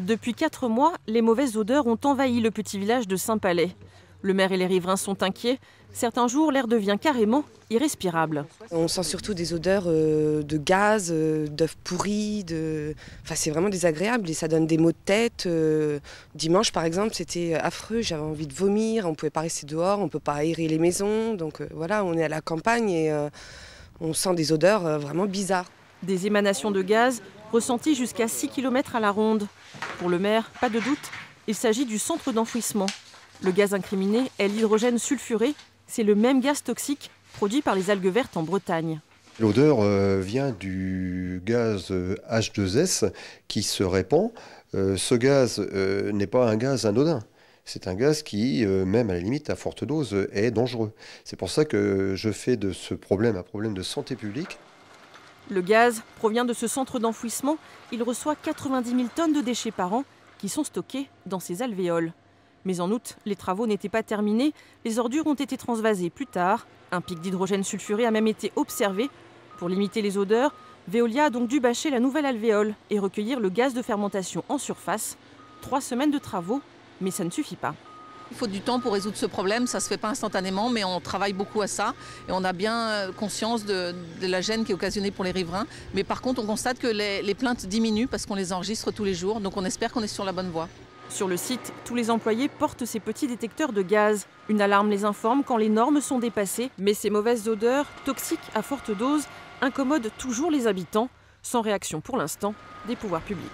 Depuis 4 mois, les mauvaises odeurs ont envahi le petit village de Saint-Palais. Le maire et les riverains sont inquiets. Certains jours, l'air devient carrément irrespirable. On sent surtout des odeurs de gaz, d'œufs pourris. Enfin, c'est vraiment désagréable et ça donne des maux de tête. Dimanche, par exemple, c'était affreux. J'avais envie de vomir. On ne pouvait pas rester dehors, on ne peut pas aérer les maisons. Donc voilà, on est à la campagne et on sent des odeurs vraiment bizarres. Des émanations de gaz ressenties jusqu'à 6 km à la ronde. Pour le maire, pas de doute, il s'agit du centre d'enfouissement. Le gaz incriminé est l'hydrogène sulfuré. C'est le même gaz toxique produit par les algues vertes en Bretagne. L'odeur vient du gaz H2S qui se répand. Ce gaz n'est pas un gaz anodin. C'est un gaz qui, même à la limite, à forte dose, est dangereux. C'est pour ça que je fais de ce problème un problème de santé publique. Le gaz provient de ce centre d'enfouissement. Il reçoit 90 000 tonnes de déchets par an qui sont stockés dans ses alvéoles. Mais en août, les travaux n'étaient pas terminés. Les ordures ont été transvasées plus tard. Un pic d'hydrogène sulfuré a même été observé. Pour limiter les odeurs, Veolia a donc dû bâcher la nouvelle alvéole et recueillir le gaz de fermentation en surface. 3 semaines de travaux, mais ça ne suffit pas. Il faut du temps pour résoudre ce problème, ça ne se fait pas instantanément, mais on travaille beaucoup à ça et on a bien conscience de la gêne qui est occasionnée pour les riverains. Mais par contre, on constate que les plaintes diminuent parce qu'on les enregistre tous les jours, donc on espère qu'on est sur la bonne voie. Sur le site, tous les employés portent ces petits détecteurs de gaz. Une alarme les informe quand les normes sont dépassées, mais ces mauvaises odeurs, toxiques à forte dose, incommodent toujours les habitants, sans réaction pour l'instant des pouvoirs publics.